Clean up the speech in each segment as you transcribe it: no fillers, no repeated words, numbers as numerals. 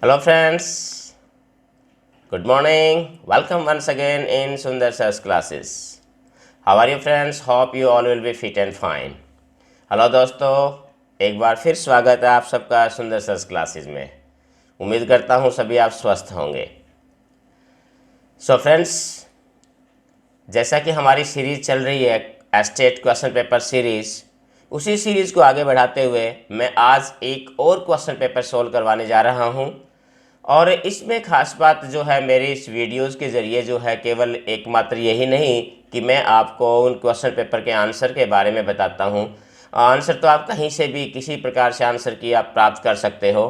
Hello friends, good morning. Welcome once again in Sundar Sir's classes. How are you friends? Hope you all will be fit and fine. Hello दोस्तों, एक बार फिर स्वागत है आप सबका सुंदर सर्स क्लासेस में। उम्मीद करता हूँ सभी आप स्वस्थ होंगे। सो फ्रेंड्स, जैसा कि हमारी सीरीज़ चल रही है स्टेट क्वेश्चन पेपर सीरीज़, उसी सीरीज़ को आगे बढ़ाते हुए मैं आज एक और क्वेश्चन पेपर सोल्व करवाने जा रहा हूँ। और इसमें खास बात जो है, मेरी इस वीडियोज़ के ज़रिए जो है केवल एकमात्र यही नहीं कि मैं आपको उन क्वेश्चन पेपर के आंसर के बारे में बताता हूँ। आंसर तो आप कहीं से भी किसी प्रकार से आंसर की आप प्राप्त कर सकते हो,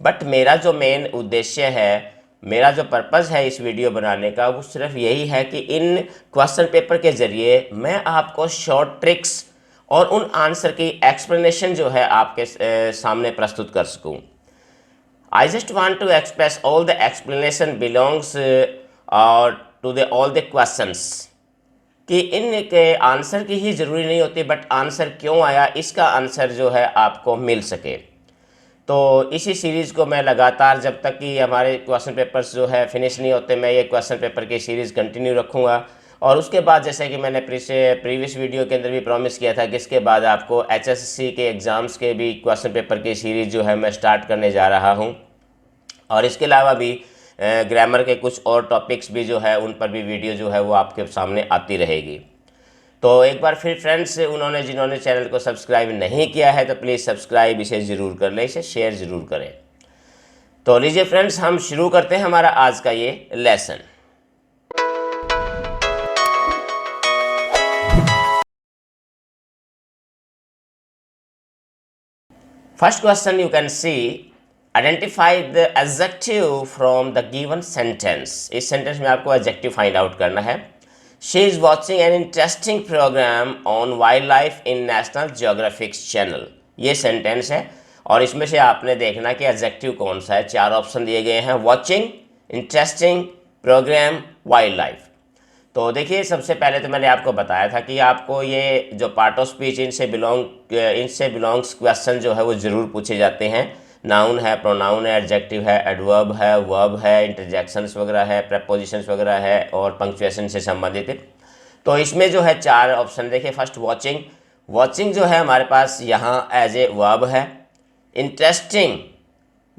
बट मेरा जो मेन उद्देश्य है, मेरा जो पर्पज़ है इस वीडियो बनाने का, वो सिर्फ यही है कि इन क्वेश्चन पेपर के ज़रिए मैं आपको शॉर्ट ट्रिक्स और उन आंसर की एक्सप्लेनेशन जो है आपके सामने प्रस्तुत कर सकूँ। I just want to express all the explanation belongs to the all the questions कि इनके आंसर की ही ज़रूरी नहीं होती, बट आंसर क्यों आया इसका आंसर जो है आपको मिल सके। तो इसी सीरीज़ को मैं लगातार जब तक कि हमारे क्वेश्चन पेपर्स जो है फिनिश नहीं होते, मैं ये क्वेश्चन पेपर की सीरीज़ कंटिन्यू रखूँगा। और उसके बाद जैसे कि मैंने प्रीवियस वीडियो के अंदर भी प्रॉमिस किया था कि इसके बाद आपको HSC के एग्ज़ाम्स के भी क्वेश्चन पेपर की सीरीज़ जो है मैं स्टार्ट करने जा रहा हूँ। और इसके अलावा भी ग्रामर के कुछ और टॉपिक्स भी जो है उन पर भी वीडियो जो है वो आपके सामने आती रहेगी। तो एक बार फिर फ्रेंड्स, जिन्होंने चैनल को सब्सक्राइब नहीं किया है तो प्लीज़ सब्सक्राइब इसे ज़रूर कर लें, इसे शेयर ज़रूर करें। तो लीजिए फ्रेंड्स, हम शुरू करते हैं हमारा आज का ये lesson. First question you can see, identify the adjective from the given sentence. इस सेंटेंस में आपको एडजेक्टिव फाइंड आउट करना है। She is watching an interesting programme on wild life in National Geographic channel. ये सेंटेंस है और इसमें से आपने देखना कि एडजेक्टिव कौन सा है। चार ऑप्शन दिए गए हैं, watching, interesting, programme, wild life. तो देखिए, सबसे पहले तो मैंने आपको बताया था कि आपको ये जो पार्ट ऑफ स्पीच इनसे बिलोंग्स क्वेश्चन जो है वो ज़रूर पूछे जाते हैं। नाउन है, प्रोनाउन है, एडजेक्टिव है, एडवर्ब है, वर्ब है, इंटरजेक्शंस वगैरह है, प्रेपोजिशंस वगैरह है और पंक्चुएशन से संबंधित। तो इसमें जो है चार ऑप्शन देखिए। फर्स्ट वॉचिंग, वॉचिंग जो है हमारे पास यहाँ एज ए वर्ब है। इंटरेस्टिंग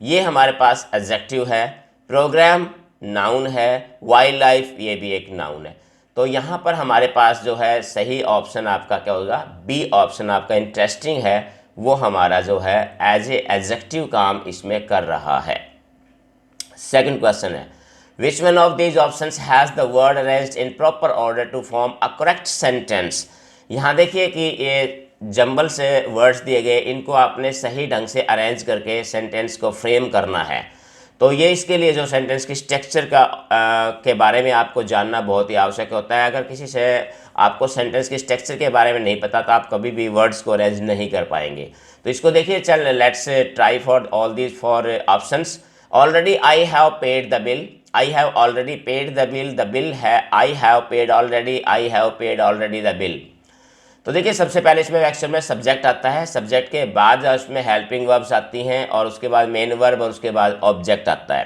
ये हमारे पास एडजेक्टिव है। प्रोग्राम नाउन है। वाइल्ड लाइफ ये भी एक नाउन है। तो यहाँ पर हमारे पास जो है सही ऑप्शन आपका क्या होगा, बी ऑप्शन आपका इंटरेस्टिंग है, वो हमारा जो है एज ए एडजेक्टिव काम इसमें कर रहा है। सेकंड क्वेश्चन है, which one of these options has the word arranged in proper order to form a correct sentence. यहाँ देखिए कि ये जंबल से वर्ड्स दिए गए, इनको आपने सही ढंग से अरेंज करके सेंटेंस को फ्रेम करना है। तो ये इसके लिए जो सेंटेंस की स्ट्रक्चर के बारे में आपको जानना बहुत ही आवश्यक होता है। अगर किसी से आपको सेंटेंस की स्ट्रक्चर के बारे में नहीं पता तो आप कभी भी वर्ड्स को अरेंज नहीं कर पाएंगे। तो इसको देखिए, चल let's try for all these four options. Already I have paid the bill, I have already paid the bill, the bill है I have paid already, I have paid already the bill. तो देखिए, सबसे पहले इसमें action में subject आता है, subject के बाद उसमें हेल्पिंग वर्ब्स आती हैं और उसके बाद मेन वर्ब और उसके बाद ऑब्जेक्ट आता है।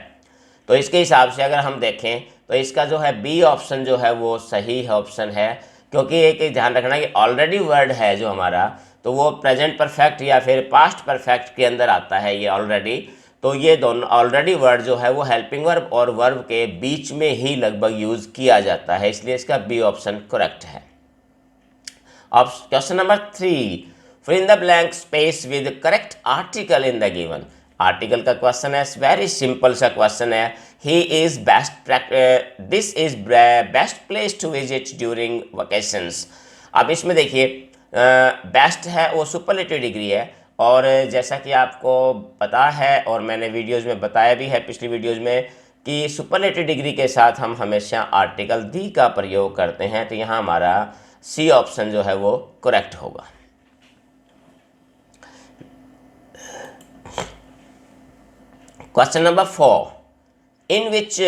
तो इसके हिसाब से अगर हम देखें तो इसका जो है बी ऑप्शन जो है वो सही ऑप्शन है, क्योंकि एक ध्यान रखना कि ऑलरेडी वर्ड है जो हमारा, तो वो प्रेजेंट परफेक्ट या फिर पास्ट परफेक्ट के अंदर आता है ये ऑलरेडी। तो ये दोनों ऑलरेडी वर्ड जो है वो हेल्पिंग वर्ब और वर्ब के बीच में ही लगभग यूज़ किया जाता है, इसलिए इसका बी ऑप्शन करेक्ट है। Question number 3, fill in the blank space with correct article in the given। Article का क्वेश्चन है, वेरी सिंपल सा क्वेश्चन है। He is best, this is best place to visit during vacations. अब इसमें देखिए, best है वो सुपरलेटिव डिग्री है, और जैसा कि आपको पता है और मैंने वीडियोज़ में बताया भी है पिछली वीडियोज़ में कि सुपरलेटिव डिग्री के साथ हम हमेशा आर्टिकल दी का प्रयोग करते हैं। तो यहाँ हमारा सी ऑप्शन जो है वो करेक्ट होगा। Question number 4, in which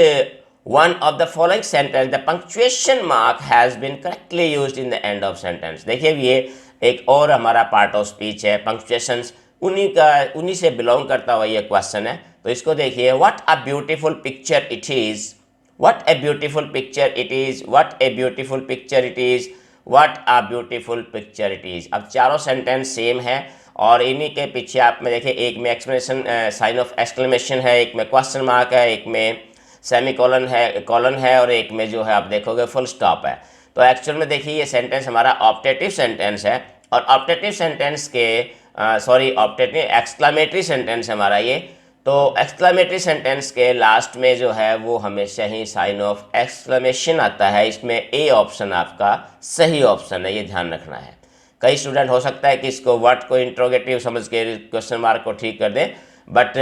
one of the following sentence the punctuation mark has been correctly used in the end of sentence. देखिए, ये एक और हमारा पार्ट ऑफ स्पीच है, पंक्चुएशंस उन्हीं से बिलोंग करता हुआ ये क्वेश्चन है। तो तो इसको देखिए, what a beautiful picture it is, what a beautiful picture it is, what a beautiful picture it is, what a beautiful picture it is. अब चारों सेंटेंस सेम है और इन्हीं के पीछे आप में देखिए, एक में एक्सक्लेमेशन साइन ऑफ एक्सक्लेमेशन है, एक में क्वेश्चन मार्क है, एक में सेमी कॉलन है और एक में जो है आप देखोगे फुल स्टॉप है। तो एक्चुअल में देखिए ये सेंटेंस हमारा ऑप्टेटिव सेंटेंस है और ऑप्टेटिव सेंटेंस के ऑप्टेटिव एक्सक्लामेटरी सेंटेंस हमारा ये। तो एक्सक्लामेटरी सेंटेंस के लास्ट में जो है वो हमेशा ही साइन ऑफ एक्सक्लेमेशन आता है। इसमें ए ऑप्शन आपका सही ऑप्शन है, ये ध्यान रखना है। कई स्टूडेंट हो सकता है कि इसको व्हाट को इंट्रोगेटिव समझ के क्वेश्चन मार्क को ठीक कर दें, बट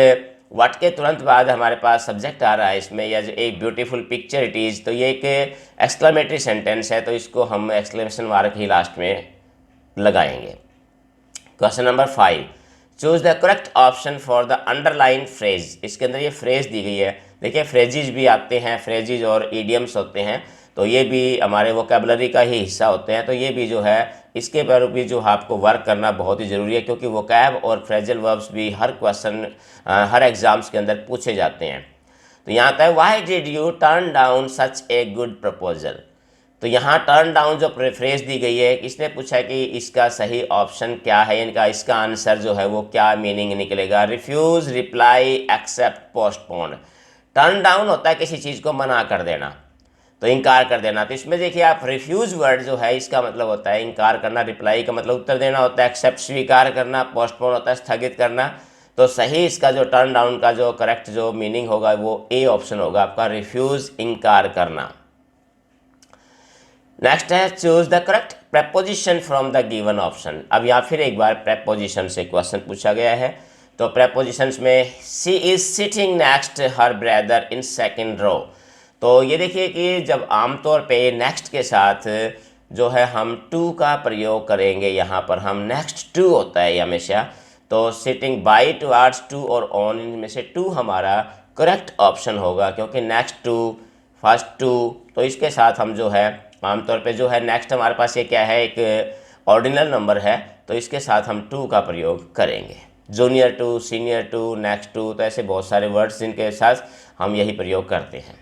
व्हाट के तुरंत बाद हमारे पास सब्जेक्ट आ रहा है इसमें, या एक ब्यूटीफुल पिक्चर इट इज़, तो ये एक एक्सक्लेमेटरी सेंटेंस है, तो इसको हम एक्सक्लेमेशन मार्क ही लास्ट में लगाएंगे। Question number 5, choose the correct option for the underline phrase. इसके अंदर ये फ्रेज दी गई है। देखिए फ्रेजेज भी आते हैं, फ्रेजेज और ईडियम्स होते हैं, तो ये भी हमारे वोकेबलरी का ही हिस्सा होते हैं। तो ये भी जो है इसके पर भी जो आपको वर्क करना बहुत ही ज़रूरी है, क्योंकि वोकैब और फ्रेजल वर्ब्स भी हर क्वेश्चन हर एग्ज़ाम्स के अंदर पूछे जाते हैं। तो यहाँ आता है, why did U turn down such a good proposal. तो यहाँ टर्न डाउन जो फ्रेज दी गई है, इसने पूछा कि इसका सही ऑप्शन क्या है, इनका इसका आंसर जो है वो क्या मीनिंग निकलेगा। Refuse, reply, accept, postpone. Turn down होता है किसी चीज़ को मना कर देना, तो इनकार कर देना। तो इसमें देखिए आप रिफ्यूज़ वर्ड जो है इसका मतलब होता है इनकार करना, रिप्लाई का मतलब उत्तर देना होता है, एक्सेप्ट स्वीकार करना, पोस्टपोन होता है स्थगित करना। तो सही इसका जो टर्न डाउन का जो करेक्ट जो मीनिंग होगा वो ए ऑप्शन होगा आपका, रिफ्यूज़, इनकार करना। नेक्स्ट है, choose the correct preposition from the given option. अब यहाँ फिर एक बार प्रेपोजिशन से क्वेश्चन पूछा गया है। तो प्रेपोजिशंस में she is sitting next her brother in second row. तो ये देखिए कि जब आमतौर पे नेक्स्ट के साथ जो है हम टू का प्रयोग करेंगे, यहाँ पर हम नेक्स्ट टू होता है हमेशा। तो सिटिंग बाई, टुवार्ड्स, टू और ऑन, इनमें से टू हमारा करेक्ट ऑप्शन होगा, क्योंकि नेक्स्ट टू, फर्स्ट टू, तो इसके साथ हम जो है आमतौर पे जो है नेक्स्ट हमारे पास ये क्या है, एक ऑर्डिनल नंबर है, तो इसके साथ हम टू का प्रयोग करेंगे। Junior to, senior to, next to, तो ऐसे बहुत सारे वर्ड्स जिनके साथ हम यही प्रयोग करते हैं।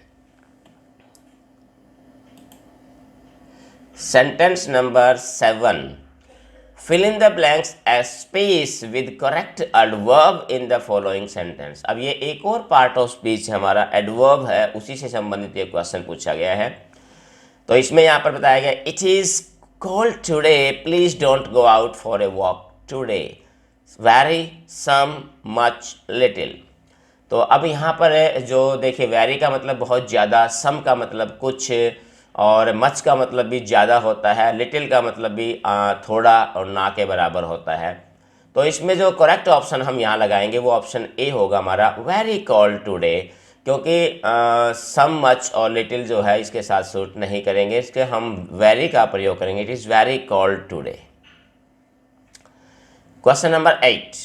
Sentence number 7, fill in the blanks as space with correct adverb in the following sentence. अब ये एक और पार्ट ऑफ स्पीच हमारा एडवर्ब है, उसी से संबंधित ये क्वेश्चन पूछा गया है। तो इसमें यहाँ पर बताया गया, it is cold today, please don't go out for a walk today, very, some, much, little. तो अब यहाँ पर जो देखिए वेरी का मतलब बहुत ज़्यादा, सम का मतलब कुछ, और मच का मतलब भी ज़्यादा होता है, लिटिल का मतलब भी थोड़ा और ना के बराबर होता है। तो इसमें जो करेक्ट ऑप्शन हम यहाँ लगाएंगे वो ऑप्शन ए होगा हमारा, वेरी कोल्ड टुडे, क्योंकि सम, मच और लिटिल जो है इसके साथ सूट नहीं करेंगे, इसके हम वेरी का प्रयोग करेंगे। It is very cold today. Question number 8,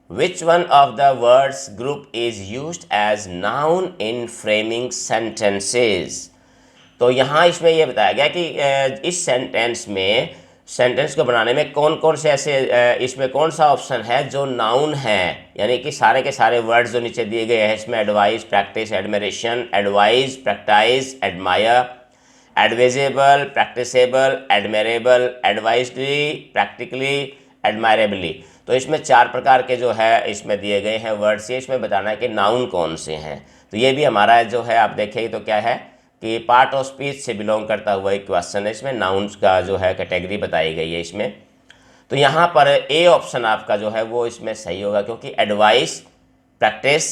which one of the words group is used as noun in framing sentences. तो यहाँ इसमें यह बताया गया कि इस सेंटेंस में, सेंटेंस को बनाने में कौन कौन से ऐसे इसमें कौन सा ऑप्शन है जो नाउन है, यानी कि सारे के सारे वर्ड्स जो नीचे दिए गए हैं इसमें advice, practice, admiration, advise, practise, admire, advisable, practicable, admirable, advisedly, practically, admirably. तो इसमें 4 प्रकार के जो है इसमें दिए गए हैं वर्ड्स, ये इसमें बताना है कि नाउन कौन से हैं। तो ये भी हमारा जो है आप देखेंगे तो क्या है कि पार्ट ऑफ स्पीच से बिलोंग करता हुआ एक क्वेश्चन है, इसमें नाउन्स का जो है कैटेगरी बताई गई है इसमें। तो यहाँ पर ए ऑप्शन आपका जो है वो इसमें सही होगा, क्योंकि एडवाइस, प्रैक्टिस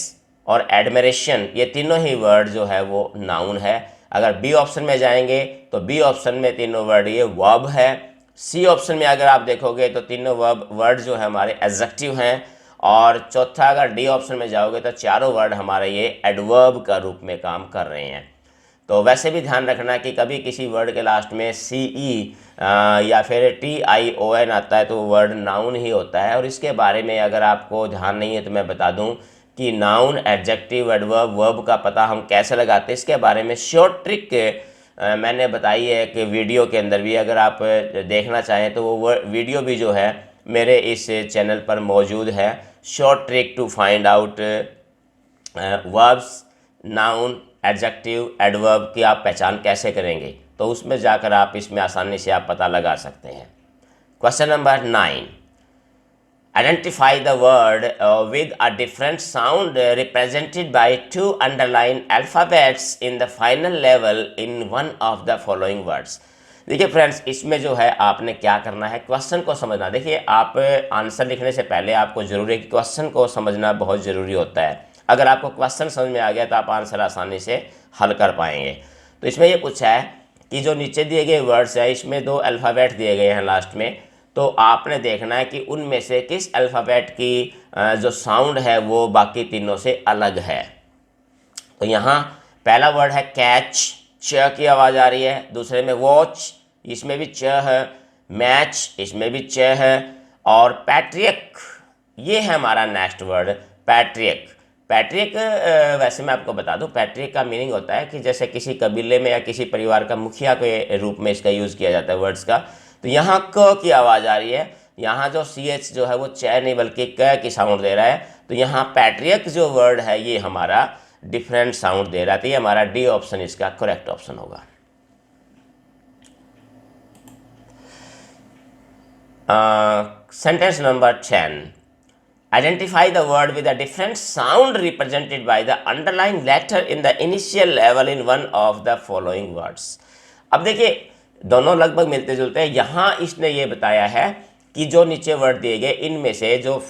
और एडमिरेशन ये तीनों ही वर्ड जो है वो नाउन है। अगर बी ऑप्शन में जाएंगे तो बी ऑप्शन में तीनों वर्ड ये वर्ब है। सी ऑप्शन में अगर आप देखोगे तो तीनों वर्ड जो है हमारे एडजेक्टिव हैं, और चौथा अगर डी ऑप्शन में जाओगे तो चारों वर्ड हमारे ये एडवर्ब का रूप में काम कर रहे हैं। तो वैसे भी ध्यान रखना कि कभी किसी वर्ड के लास्ट में सी ई या फिर टी आई ओ एन आता है तो वर्ड नाउन ही होता है। और इसके बारे में अगर आपको ध्यान नहीं है तो मैं बता दूं कि नाउन, एडजेक्टिव, एडवर्ब, वर्ब का पता हम कैसे लगाते हैं, इसके बारे में शॉर्ट ट्रिक मैंने बताई है कि वीडियो के अंदर भी, अगर आप देखना चाहें तो वो वीडियो भी जो है मेरे इस चैनल पर मौजूद है, short trick to find out verbs, noun, adjective, adverb की आप पहचान कैसे करेंगे, तो उसमें जाकर आप इसमें आसानी से आप पता लगा सकते हैं। Question number 9, identify the word with a different sound represented by two underlined alphabets in the final level in one of the following words। देखिए फ्रेंड्स, इसमें जो है आपने क्या करना है, क्वेश्चन को समझना। देखिए, आप आंसर लिखने से पहले आपको जरूरी है कि क्वेश्चन को समझना बहुत ज़रूरी होता है। अगर आपको क्वेश्चन समझ में आ गया तो आप आंसर आसानी से हल कर पाएंगे। तो इसमें ये पूछा है कि जो नीचे दिए गए वर्ड्स है, इसमें दो अल्फ़ाबेट दिए गए हैं लास्ट में, तो आपने देखना है कि उनमें से किस अल्फ़ाबेट की जो साउंड है वो बाकी तीनों से अलग है। तो यहाँ पहला वर्ड है कैच, च की आवाज़ आ रही है। दूसरे में वॉच, इसमें भी च है। मैच, इसमें भी च है। और पैट्रियक, ये है हमारा नेक्स्ट वर्ड, पैट्रियक। पैट्रिक, वैसे मैं आपको बता दूं, पैट्रिक का मीनिंग होता है कि जैसे किसी कबीले में या किसी परिवार का मुखिया के रूप में इसका यूज़ किया जाता है वर्ड्स का। तो यहाँ क की आवाज़ आ रही है, यहाँ जो सी एच जो है वो च नहीं बल्कि क की साउंड दे रहा है। तो यहाँ पैट्रियक जो वर्ड है ये हमारा डिफरेंट साउंड दे रहा है। तो ये हमारा डी ऑप्शन इसका करेक्ट ऑप्शन होगा। Sentence number 10, identify the word with a different sound represented by the underlined letter in the initial level in one of the following words। अब देखिए, दोनों लगभग मिलते जुलते हैं। यहाँ इसने ये बताया है कि जो नीचे वर्ड दिए गए इनमें से जो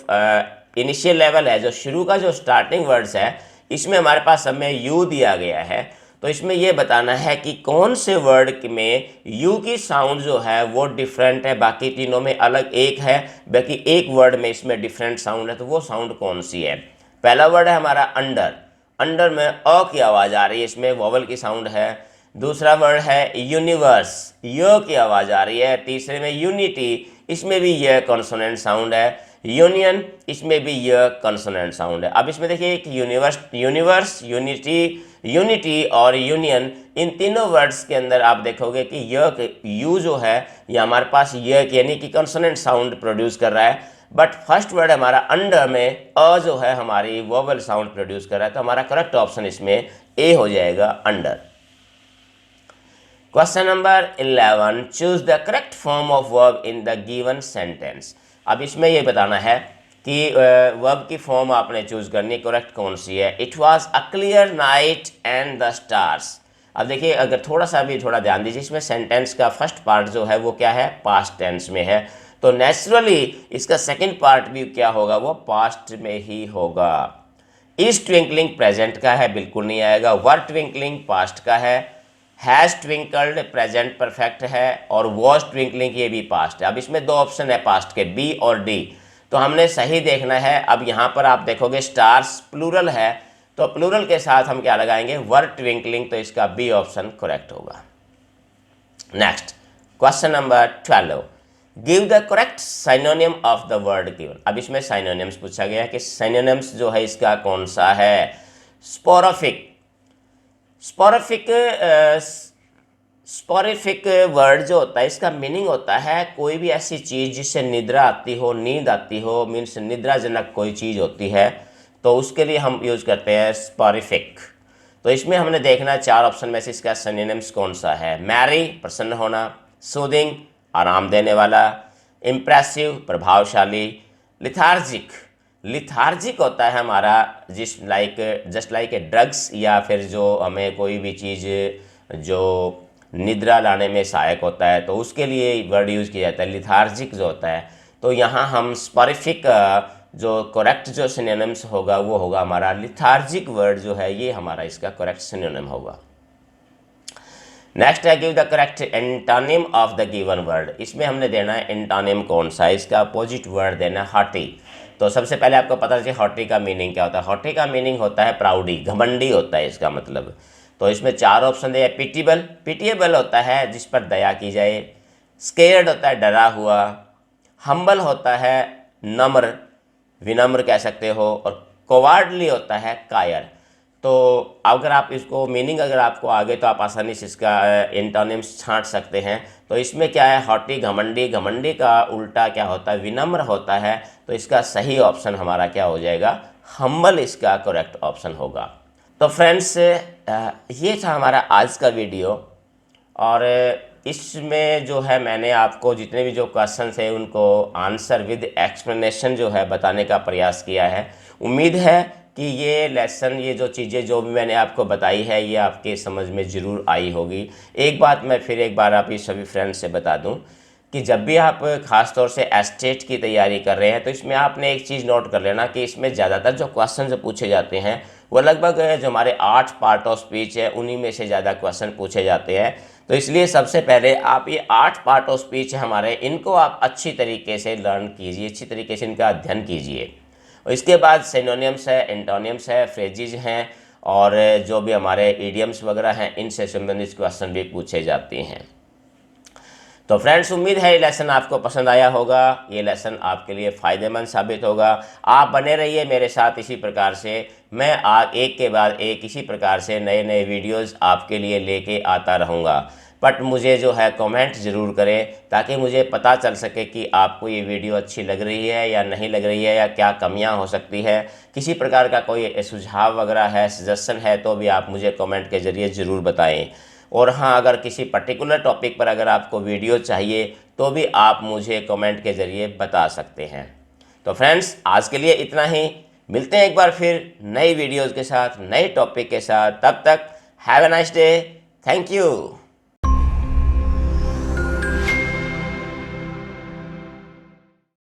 इनिशियल लेवल है, जो शुरू का जो स्टार्टिंग वर्ड्स है, इसमें हमारे पास हमें यू दिया गया है। तो इसमें यह बताना है कि कौन से वर्ड में यू की साउंड जो है वो डिफरेंट है, बाकी तीनों में अलग एक है, बाकी एक वर्ड में इसमें डिफरेंट साउंड है। तो वो साउंड कौन सी है? पहला वर्ड है हमारा अंडर, अंडर में अ की आवाज़ आ रही है, इसमें वॉवल की साउंड है। दूसरा वर्ड है यूनिवर्स, य की आवाज़ आ रही है। तीसरे में यूनिटी, इसमें भी यह कॉन्सोनेंट साउंड है। यूनियन, इसमें भी यह कॉन्सोनेंट साउंड है। अब इसमें देखिए, एक यूनिवर्स, यूनिटी और यूनियन, इन तीनों वर्ड्स के अंदर आप देखोगे कि यू जो है ये हमारे पास यानी कि कॉन्सोनेंट साउंड प्रोड्यूस कर रहा है। बट फर्स्ट वर्ड हमारा अंडर में अ जो है हमारी वोवल साउंड प्रोड्यूस कर रहा है। तो हमारा करेक्ट ऑप्शन इसमें ए हो जाएगा, under. Question number 11, choose the correct form of verb in the given sentence. अब इसमें यह बताना है कि वर्ब की फॉर्म आपने चूज करनी, करेक्ट कौन सी है। It was a clear night and the stars. अब देखिए, अगर थोड़ा ध्यान दीजिए, इसमें सेंटेंस का फर्स्ट पार्ट जो है वो क्या है, पास्ट टेंस में है। तो नेचुरली इसका सेकंड पार्ट भी क्या होगा, वो पास्ट में ही होगा। इज ट्विंकलिंग प्रेजेंट का है, बिल्कुल नहीं आएगा। वर ट्विंकलिंग पास्ट का है। हैज़ ट्विंकल्ड प्रेजेंट परफेक्ट है। और वॉज ट्विंकलिंग ये भी पास्ट है। अब इसमें दो ऑप्शन है पास्ट के, बी और डी, तो हमने सही देखना है। अब यहाँ पर आप देखोगे स्टार्स प्लूरल है, तो प्लूरल के साथ हम क्या लगाएंगे, वर ट्विंकलिंग, तो इसका बी ऑप्शन करेक्ट होगा। Next question number 12, give the correct synonym of the word given. अब इसमें साइनोनिम्स पूछा गया है कि साइनोनिम्स जो है इसका कौन सा है। स्पोरिफिक, स्पोरिफिक वर्ड जो होता है इसका मीनिंग होता है कोई भी ऐसी चीज़ जिससे निद्रा आती हो, नींद आती हो, मीन्स निद्राजनक कोई चीज़ होती है, तो उसके लिए हम यूज़ करते हैं स्पोरिफिक। तो इसमें हमने देखना है चार ऑप्शन में से इसका सिनोनिम्स कौन सा है। मैरी, प्रसन्न होना। सूदिंग, आराम देने वाला। इम्प्रेसिव, प्रभावशाली। लिथार्जिक, लिथार्जिक होता है हमारा जस्ट लाइक ए ड्रग्स, या फिर जो हमें कोई भी चीज़ जो निद्रा लाने में सहायक होता है, तो उसके लिए वर्ड यूज़ किया जाता है लिथार्जिक जो होता है। तो यहाँ हम स्पोरिफिक जो करेक्ट जो सिनोनिम्स होगा वो होगा हमारा लिथार्जिक वर्ड जो है, ये हमारा इसका करेक्ट सिनोनिम होगा। नेक्स्ट है give the correct antonym of the given word. इसमें हमने देना है एंटोनिम कौन सा है, इसका अपोजिट वर्ड देना है हॉटी। तो सबसे पहले आपको पता चले हॉटी का मीनिंग क्या होता है। हॉटी का मीनिंग होता है प्राउडी, घमंडी होता है इसका मतलब। तो इसमें चार ऑप्शन दिए। पिटिबल, पिटिएबल होता है जिस पर दया की जाए। स्केयर्ड होता है डरा हुआ। हम्बल होता है नम्र, विनम्र कह सकते हो। और कोवार्डली होता है कायर। तो अगर आप इसको मीनिंग अगर आपको आ गए तो आप आसानी से इसका एंटोनिम्स छांट सकते हैं। तो इसमें क्या है, हॉटी घमंडी, घमंडी का उल्टा क्या होता है, विनम्र होता है। तो इसका सही ऑप्शन हमारा क्या हो जाएगा, हम्बल इसका करेक्ट ऑप्शन होगा। तो फ्रेंड्स ये था हमारा आज का वीडियो, और इसमें जो है मैंने आपको जितने भी जो क्वेश्चन थे उनको आंसर विद एक्सप्लेनेशन जो है बताने का प्रयास किया है। उम्मीद है कि ये लेसन, ये जो चीज़ें जो भी मैंने आपको बताई है, ये आपके समझ में ज़रूर आई होगी। एक बात मैं फिर एक बार आप ये सभी फ्रेंड्स से बता दूं कि जब भी आप ख़ास तौर से एस्टेट की तैयारी कर रहे हैं तो इसमें आपने एक चीज़ नोट कर लेना कि इसमें ज़्यादातर जो क्वेश्चन जो पूछे जाते हैं वो लगभग जो हमारे 8 पार्ट ऑफ स्पीच है उन्हीं में से ज़्यादा क्वेश्चन पूछे जाते हैं। तो इसलिए सबसे पहले आप ये 8 पार्ट ऑफ स्पीच है हमारे, इनको आप अच्छी तरीके से लर्न कीजिए, अच्छी तरीके से इनका अध्ययन कीजिए। और इसके बाद सिनोनिम्स है, एंटोनिम्स है, फ्रेजेज हैं, और जो भी हमारे इडियम्स वगैरह हैं इनसे संबंधित क्वेश्चन भी पूछे जाते हैं। तो फ्रेंड्स उम्मीद है ये लेसन आपको पसंद आया होगा, ये लेसन आपके लिए फ़ायदेमंद साबित होगा। आप बने रहिए मेरे साथ इसी प्रकार से, मैं एक के बाद एक इसी प्रकार से नए नए वीडियोस आपके लिए लेके आता रहूँगा। बट मुझे जो है कमेंट ज़रूर करें ताकि मुझे पता चल सके कि आपको ये वीडियो अच्छी लग रही है या नहीं लग रही है, या क्या कमियां हो सकती है। किसी प्रकार का कोई सुझाव वगैरह है, सजेशन है, तो भी आप मुझे कमेंट के ज़रिए ज़रूर बताएं। और हाँ, अगर किसी पर्टिकुलर टॉपिक पर अगर आपको वीडियो चाहिए तो भी आप मुझे कमेंट के ज़रिए बता सकते हैं। तो फ्रेंड्स आज के लिए इतना ही, मिलते हैं एक बार फिर नई वीडियोज़ के साथ, नए टॉपिक के साथ। तब तक have a nice day, thank you.